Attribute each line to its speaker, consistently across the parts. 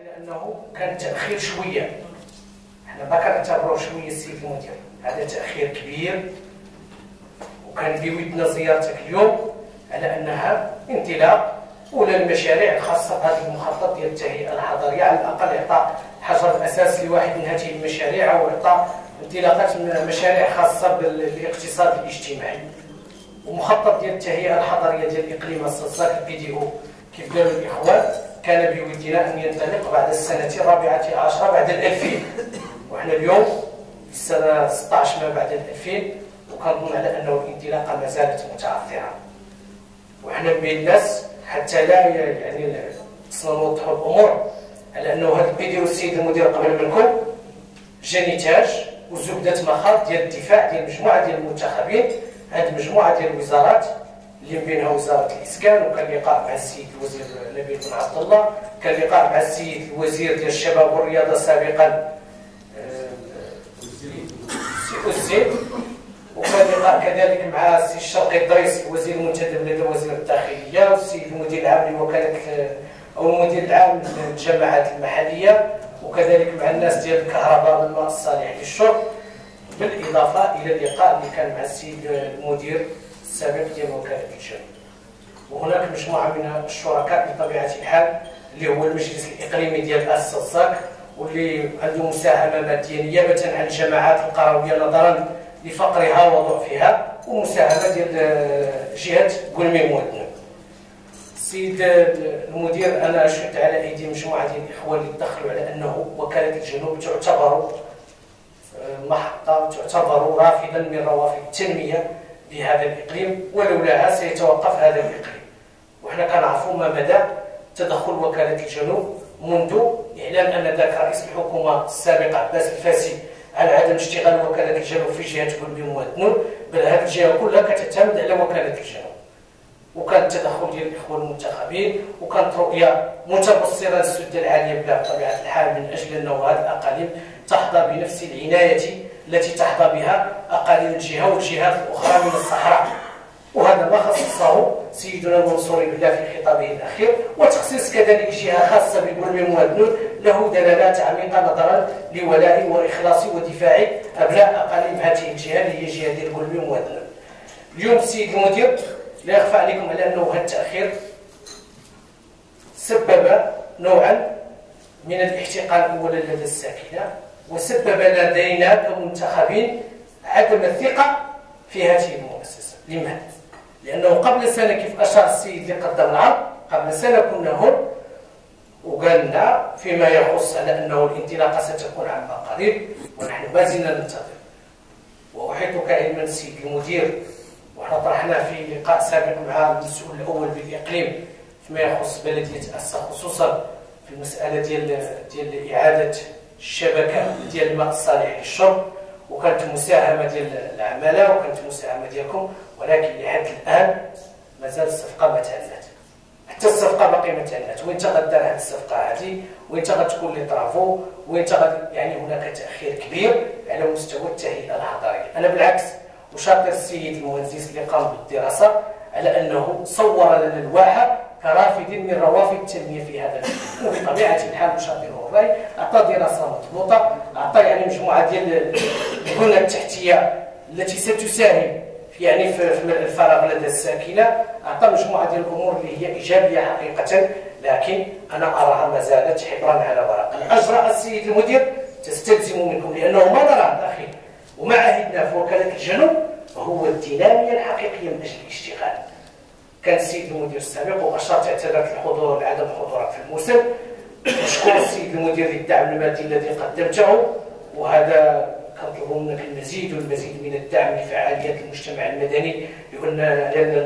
Speaker 1: إلى أنه كان تأخير شوية. احنا ما كنعتبروه شوية السيد المدير، هذا تأخير كبير، وكان بودنا زيارتك اليوم على أنها انطلاق أولى المشاريع الخاصة بهذا المخطط ديال التهيئة الحضرية، على الأقل إعطاء حجر الأساس لواحد من هذه المشاريع أو إعطاء انطلاقات مشاريع خاصة بالاقتصاد الاجتماعي. ومخطط ديال التهيئة الحضرية ديال إقليم الصزاك البي كيف قالوا الإخوان كان بودنا أن ينطلق بعد السنة الرابعة عشرة بعد 2000، وإحنا اليوم في السنة 16 ما بعد 2000، وكنظن على أنه الانطلاقة ما زالت متعثرة. وإحنا بين الناس حتى لا يعني خصنا نوضحوا الأمور على أنه هذا البي والسيد المدير قبل منكم جا نتاج وزبدة مخاض ديال الدفاع ديال مجموعة ديال المنتخبين، هذه مجموعة ديال الوزارات اللي بينها وزارة الإسكان، وكان لقاء مع السيد الوزير نبيل بن عبد الله، كان لقاء مع السيد الوزير ديال الشباب والرياضة سابقا الزيد، وكان لقاء كذلك مع السيد الشرقي الدريس الوزير المنتدب لدى وزير الداخلية، والسيد المدير العام لوكالة أو المدير العام للجماعات المحلية، وكذلك مع الناس ديال الكهرباء والماء الصالح للشرب، بالإضافة إلى اللقاء اللي كان مع السيد المدير السابق ديال وكالة الجنوب. وهناك مجموعة من الشركاء بطبيعة الحال اللي هو المجلس الإقليمي ديال الصزاك، واللي عنده مساهمة مادية نيابة عن الجماعات القروية نظرا لفقرها وضعفها، ومساهمة ديال جهة قلمي مودن. السيد المدير، أنا أشد على أيدي مجموعة ديال الإخوان اللي دخلوا على أنه وكالة الجنوب تعتبر محطة، تعتبر رافدا من روافد التنمية بهذا الإقليم، ولولاها سيتوقف هذا الإقليم. وإحنا كنعرفوا ما مدى تدخل وكالة الجنوب منذ إعلان أن ذاك رئيس الحكومة السابق عباس الفاسي على عدم اشتغال وكالة الجنوب في جهة قلبي ومودنون، بل هذه الجهة كلها كتعتمد على وكالة الجنوب. وكان التدخل ديال الإخوان المنتخبين، وكانت رؤية متبصرة للسدة العالية بلا بطبيعة الحال، من أجل أن هذه الأقاليم تحظى بنفس العناية التي تحظى بها أقاليم الجهة والجهات الأخرى من الصحراء. وهذا ما خصصه سيدنا المنصور بالله في خطابه الأخير، وتخصيص كذلك جهة خاصة بقلمي ومودنون له دلالات عميقة نظرا لولائي وإخلاصي ودفاعي أبناء أقاليم هذه الجهة اللي هي جهة ديال قلمي ومودنون. اليوم السيد المدير لا يخفى عليكم على أنه هذا التأخير سبب نوعا من الاحتقان أولا لدى الساكنة، وسبب لدينا كمنتخبين عدم الثقة في هذه المؤسسة. لماذا؟ لأنه قبل سنة كيف أشار السيد اللي قدم العرض، قبل سنة كنا هون وقالنا فيما يخص على أنه الانطلاقة ستكون عما قريب، ونحن ما زلنا ننتظر. وأحيطك علما السيد المدير، وحنا طرحنا في لقاء سابق مع المسؤول الأول بالإقليم فيما يخص بلدية أسا، خصوصا في المسألة ديال إعادة الشبكة ديال الماء الصالح للشرب، وكانت مساهمة ديال العمالة وكانت مساهمة ديالكم، ولكن لحد الآن مازال الصفقة ما تهنات، حتى الصفقة باقي ما تهنات. وين غدار هذه الصفقة هذه؟ وين غتكون لي طرافو؟ وين يعني هناك تأخير كبير على مستوى التهيئة الحضرية. أنا بالعكس وشاطر السيد المهندس اللي قام بالدراسة على أنه صور لنا الواحة كرافد من روافد التنمية في هذا المجال، وبطبيعة الحال مشاطره الرأي أعطى دراسة مضبوطة، أعطى يعني مجموعة ديال البنى التحتية التي ستساهم يعني في الفراغ لدى الساكنة، أعطى مجموعة ديال الأمور اللي هي إيجابية حقيقة، لكن أنا أراها ما زالت حبرا على ورق. الأجراء السيد المدير تستلزم منكم، لأنه ما نراه داخل وما عهدنا في وكالة الجنوب هو الدينامية الحقيقية من أجل الاشتغال. كان السيد المدير السابق وأشرت اعتذرت الحضور لعدم حضورك في الموسم، نشكر السيد المدير للدعم المادي الذي قدمته، وهذا كنطلب منك المزيد والمزيد من الدعم لفعاليات المجتمع المدني، لأن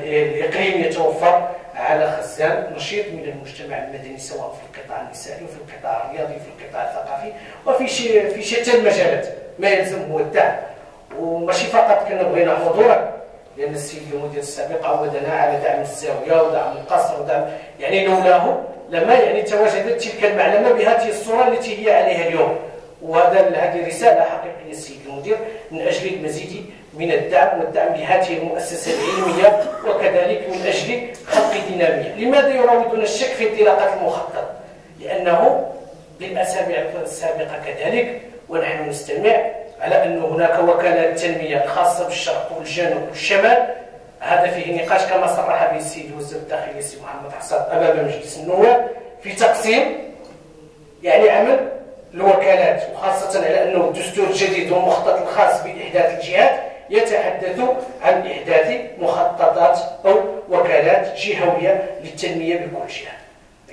Speaker 1: الإقليم يتوفر على خزان نشيط من المجتمع المدني، سواء في القطاع النسائي وفي القطاع الرياضي وفي القطاع الثقافي وفي شتى المجالات. ما يلزم هو الدعم، وماشي فقط كنا بغينا حضورك، لأن السيد المدير السابق عودنا على دعم الزاوية ودعم القصر ودعم يعني لولاه لما يعني تواجدت تلك المعلمة بهذه الصورة التي هي عليها اليوم. هذه رسالة حقيقية السيد المدير من أجل المزيد من الدعم والدعم لهذه المؤسسة العلمية، وكذلك من أجل خلق دينامية. لماذا يراودون الشك في انطلاقة المخطط؟ لأنه بالأسابيع السابقة كذلك، ونحن نستمع على أن هناك وكالات تنمية خاصة بالشرق والجنوب والشمال. هذا فيه نقاش كما صرح به السيد وزير الداخلية السي محمد حسن أمام مجلس النواب في تقسيم يعني عمل الوكالات، وخاصة على أنه الدستور الجديد والمخطط الخاص بإحداث الجهات يتحدث عن إحداث مخططات أو وكالات جهوية للتنمية بكل جهة.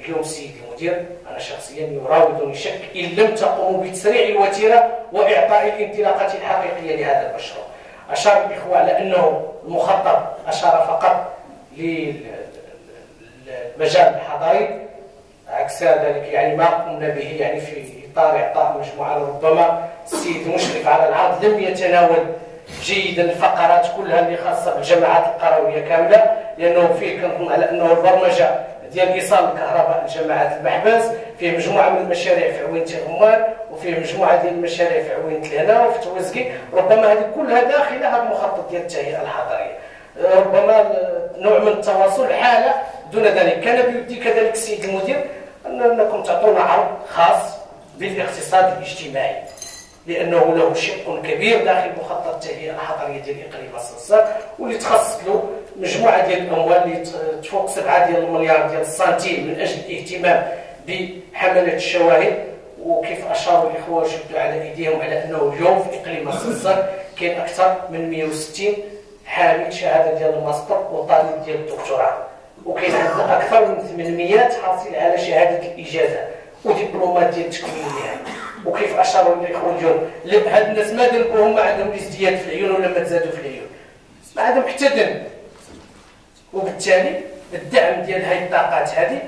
Speaker 1: اليوم السيد المدير أنا شخصيا يراودني شك إن لم تقوموا بتسريع الوتيرة وإعطاء الانطلاقة الحقيقية لهذا المشروع. أشار الإخوة على أنه المخطط أشار فقط للمجال الحضاري، عكس ذلك يعني ما قمنا به يعني في إطار إعطاء مجموعة. ربما السيد المشرف على العرض لم يتناول جيدا الفقرات كلها اللي خاصة بالجماعات القروية كاملة، لأنه فيه كنظن على أنه البرمجة ديال إيصال الكهرباء لجماعات المحبس، فيه مجموعة من المشاريع في عوينة الغمار، وفيه مجموعة ديال المشاريع في عوينة الهنا وفي توزكي. ربما هذه كلها داخلة هذا المخطط ديال التهيئة الحضرية. ربما نوع من التواصل حالة دون ذلك. كان بيدي كذلك السيد المدير أنكم تعطونا عرض خاص بالاقتصاد الاجتماعي، لأنه له شق كبير داخل مخطط التهيئة الحضرية ديال إقليم الصنصار، واللي تخصص له مجموعة ديال الأموال اللي تفوق 7 ديال المليار ديال السنتيم من أجل الاهتمام بحملة الشواهد. وكيف أشاروا الإخوة وشدوا على أيديهم على أنه اليوم في إقليم الصنصار كاين أكثر من 160 حامل شهادة ديال الماستر وطالب ديال الدكتوراه، وكاين عندنا أكثر من 800 حاصل على شهادة الإجازة ودبلومات ديال التكوين النهائي. وكيف أشاروا الإخوة اليوم هاد الناس ما ذنبهم، ما عندهم ازدياد في العيون ولا ما تزادوا في العيون، ما عندهم حتى ذنب. وبالتالي الدعم ديال هذه الطاقات هذه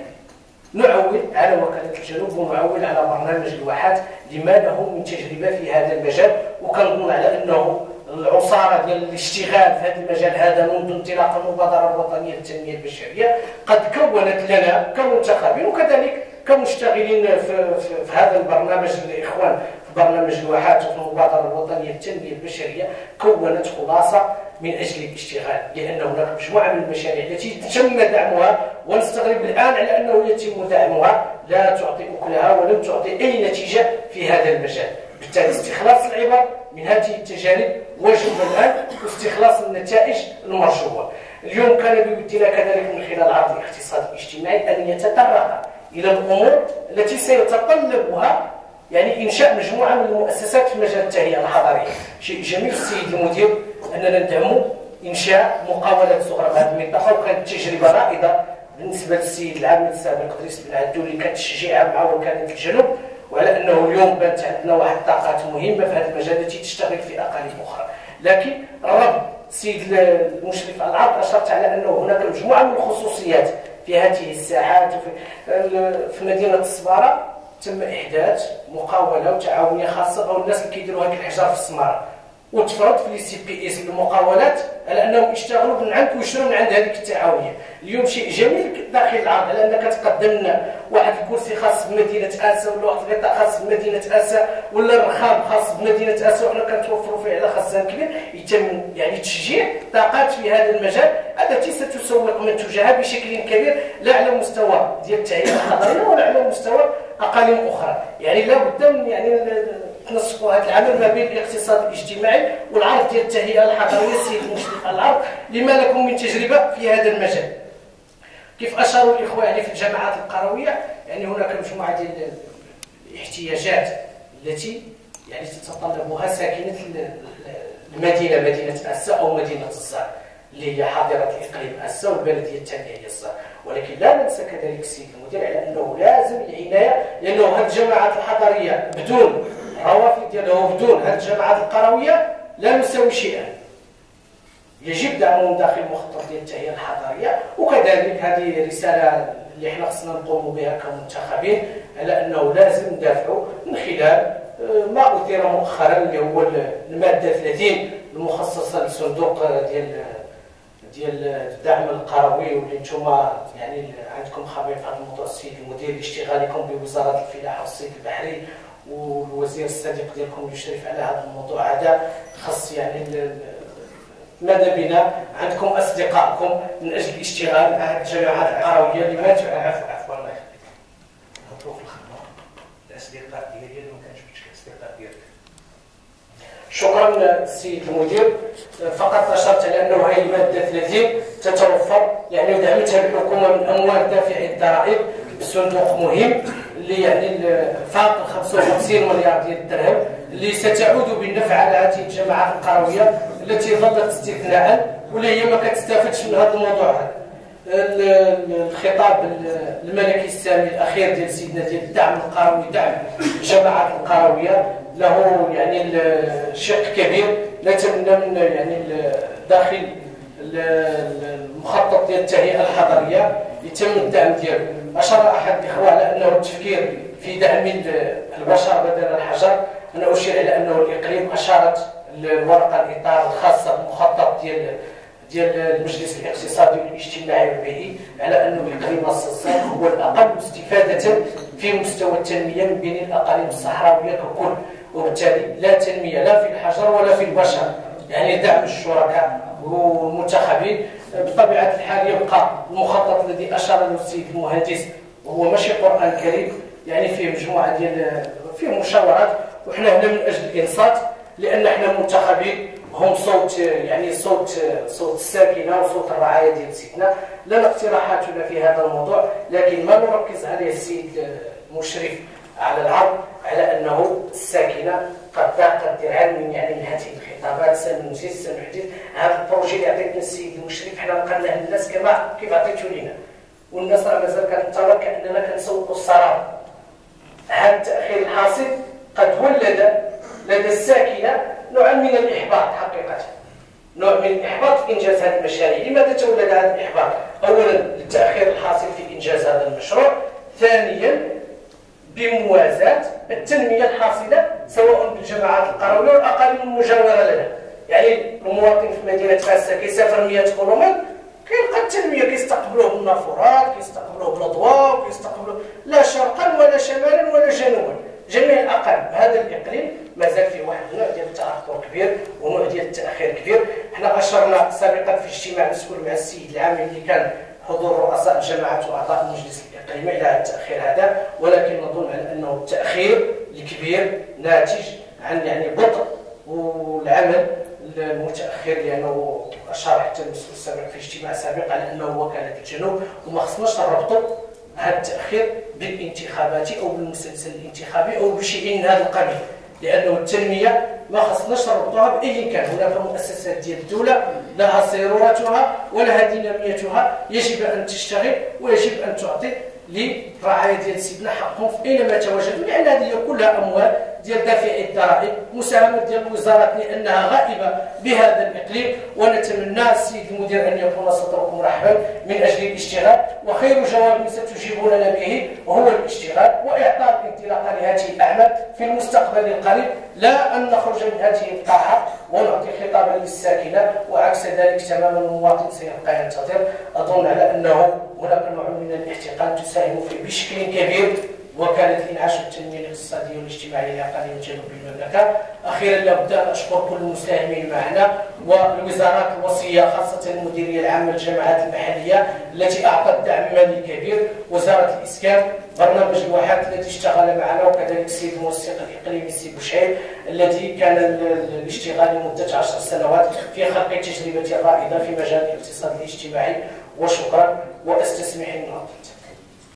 Speaker 1: نعول على وكالة الجنوب ونعول على برنامج الواحات لما له من تجربة في هذا المجال. وكنظن على أنه العصارة ديال الاشتغال في هذا المجال هذا منذ انطلاق المبادرة الوطنية للتنمية البشرية قد كونت لنا كمنتخبين وكذلك كمشتغلين في هذا البرنامج الإخوان في برنامج الواحات وفي المبادرة الوطنية للتنمية البشرية كونت خلاصة من أجل الاشتغال، لأن هناك مجموعة من المشاريع التي تم دعمها ونستغرب الآن على أنه يتم دعمها لا تعطي أكلها ولم تعطي أي نتيجة في هذا المجال. بالتالي استخلاص العبر من هذه التجارب واجب الآن واستخلاص النتائج المرجوة. اليوم كان بودنا كذلك من خلال عرض الاقتصاد الاجتماعي أن يتطرق إلى الأمور التي سيتطلبها يعني إنشاء مجموعة من المؤسسات في مجال التهيئة الحضرية. شيء جميل السيد المدير أننا ندعموا إنشاء مقاولات صغرى في هذه المنطقة، وكانت تجربة رائدة بالنسبة للسيد العامل السابق إدريس بن عدو اللي كانت تشجيعها مع وكالة الجنوب، وعلى أنه اليوم بانت عندنا واحد الطاقات مهمة في هذا المجال التي تشتغل في أقاليم أخرى. لكن الرب السيد المشرف على العرض أشرت على أنه هناك مجموعة من الخصوصيات في هذه الساحات. في مدينة الصبارة تم إحداث مقاولة وتعاونية خاصة أو الناس اللي كيديروا هذه الحجار في السمارة، وتفرض في لي سي بي اس المقاولات على انهم يشتغلوا من عندك ويشتروا من عند هذيك التعاونيه. اليوم شيء جميل داخل العرض على انك تقدم لنا واحد الكرسي خاص بمدينه اسا ولا واحد الغطاء خاص بمدينه اسا ولا الرخام خاص بمدينه اسا، وحنا كنتوفروا فيه على خزان كبير. يتم يعني تشجيع طاقات في هذا المجال التي ستسوق منتوجها بشكل كبير لا على مستوى ديال التهيئه الحضريه ولا على مستوى اقاليم اخرى. يعني لا بد من يعني تنسقوا هذا العمل ما بين الاقتصاد الاجتماعي والعرض ديال التهيئه الحضريه. السيد المشرف على العرض لما لكم من تجربه في هذا المجال. كيف اشاروا الاخوه يعني في الجامعات القرويه يعني هناك مجموعه ديال الاحتياجات التي يعني تتطلبها ساكنه المدينه، مدينه اسا او مدينه الزهر اللي هي حاضره الاقليم اسا والبلديه الثانيه هي الزهر. ولكن لا ننسى كذلك السيد المدير على انه لازم العنايه، لانه هذه الجماعات الحضريه بدون روافد ديالها وبدون هذه الجماعات القرويه لا نساوي شيئا. يجب دعمهم داخل المخطط ديال التهيئه الحضريه. وكذلك هذه رساله اللي حنا خصنا نقوموا بها كمنتخبين على انه لازم ندافعوا من خلال ما اثير مؤخرا اللي هو الماده 30 المخصصه للصندوق ديال الدعم القروي، واللي نتوما يعني عندكم خبير في هذا الموضوع السيد المدير لاشتغالكم بوزاره الفلاحه والصيد البحري، والوزير الصديق ديالكم يشرف على هذا الموضوع هذا. خص يعني ماذا بنا عندكم اصدقائكم من اجل الاشتغال مع الجماعات القرويه اللي ما
Speaker 2: عفوا الله يخليك. نهضروا في الخدمه
Speaker 1: الاصدقاء ديالي ما كنجبدش الاصدقاء ديالك. شكرا السيد المدير. فقط اشرت على انه هذه الماده 30 تتوفر يعني ودعمتها الحكومه من اموال دافعي الضرائب بصندوق مهم اللي يعني فاق 55 مليار ديال الدرهم اللي ستعود بالنفع على هذه الجماعات القرويه التي ظلت استثناء واللي هي ما كتستافدش من هذا الموضوع هذا. الخطاب الملكي السامي الاخير ديال سيدنا ديال الدعم القروي، دعم الجماعات القرويه له يعني شق كبير. نتمنى من يعني داخل المخطط ديال التهيئه الحضريه يتم الدعم ديالو. اشار احد الاخوه على انه التفكير في دعم البشر بدل الحجر. انا اشير على انه الاقليم اشارت الورقه الاطار الخاصه بالمخطط ديال المجلس الاقتصادي والاجتماعي والبيئي على انه الاقليم الصلصال هو الاقل استفاده في مستوى التنميه من بين الاقاليم الصحراويه ككل، وبالتالي لا تنميه لا في الحجر ولا في البشر. يعني دعم الشركاء والمنتخبين بطبيعه الحال يبقى المخطط الذي اشار له السيد المهندس وهو ماشي قران كريم، يعني فيه مجموعه ديال فيه مشاورات، وحنا هنا من اجل الانصات لان احنا المنتخبين هم صوت يعني صوت الساكنه وصوت الرعايه ديال سيدنا. لنا اقتراحاتنا في هذا الموضوع، لكن ما نركز عليه السيد المشرف على العرض على انه الساكنه قد ضاقت ذراعا من يعني من هذه الخطابات. سنحدث هذا البروجي اللي عطيتنا السيد المشرف حنا نقلناه للناس كما كيف عطيتو لينا، والناس راه مازال كتنتظر كاننا كنسوقوا السراب. هذا التاخير الحاصل قد ولد لدى الساكنه نوعا من الاحباط حقيقه، نوع من الاحباط في انجاز هذه المشاريع. لماذا تولد هذا الاحباط؟ اولا التاخير الحاصل في انجاز هذا المشروع، ثانيا بموازاة التنميه الحاصله سواء بالجماعات القرويه والاقاليم المجاوره لنا. يعني المواطن في مدينه فاسا كيسافر 100 كيلومتر كيلقى التنميه، كيستقبلوه بالنافورات، كيستقبلوه بالاضواء، كيستقبلوه لا شرقا ولا شمالا ولا جنوبا، جميع الاقاليم. هذا الاقليم مازال فيه واحد النوع ديال التاخر كبير ونوع ديال التاخير كبير. حنا اشرنا سابقا في اجتماع مسؤول مع السيد العامل اللي كان حضور رؤساء الجماعات واعضاء المجلس الاقليمي على هذا التاخير هذا، ولكن نظن على انه التاخير الكبير ناتج عن يعني بطء والعمل المتاخر، لانه اشار حتى المسؤول السابق في اجتماع سابق على انه وكاله الجنوب، وما خصناش نربطوا هذا التاخير بالانتخابات او بالمسلسل الانتخابي او بشيء من هذا القبيل، لانه التنميه ما خصناش نربطوها باي كان. هناك مؤسسات ديال الدوله لها صيرورتها ولها ديناميتها، يجب ان تشتغل ويجب ان تعطي للرعايه ديال سيدنا حقهم في اينما تواجدوا، لان هذه كلها اموال ديال دافعي الضرائب، مساهمه ديال الوزارات لانها غائبه بهذا الاقليم. ونتمنى السيد المدير ان يكون صدركم رحبا من اجل الاشتغال، وخير جواب ستجيبوننا به هو الاشتغال واعطاء الانطلاقه لهذه الاعمال في المستقبل القريب، لا ان نخرج من هذه القاعه ونعطي خطابا للساكنه وعكس ذلك تماما المواطن سيبقى ينتظر. اظن على انه هناك نوع من الاحتقان تساهم فيه بشكل كبير وكاله الانعاش والتنميه الاقتصاديه والاجتماعيه لاقاليم جنوب المملكه. اخيرا لابد ان اشكر كل المساهمين معنا والوزارات الوصيه، خاصه المديريه العامه للجماعات المحليه التي اعطت دعم مالي كبير، وزاره الاسكان، برنامج الواحات الذي اشتغل معنا، وكذلك السيد الموسق الاقليمي السي بوشعيب الذي كان الاشتغال لمده 10 سنوات في خلق تجربه رائده في مجال الاقتصاد الاجتماعي. وشكرا، واستسمح النقطه.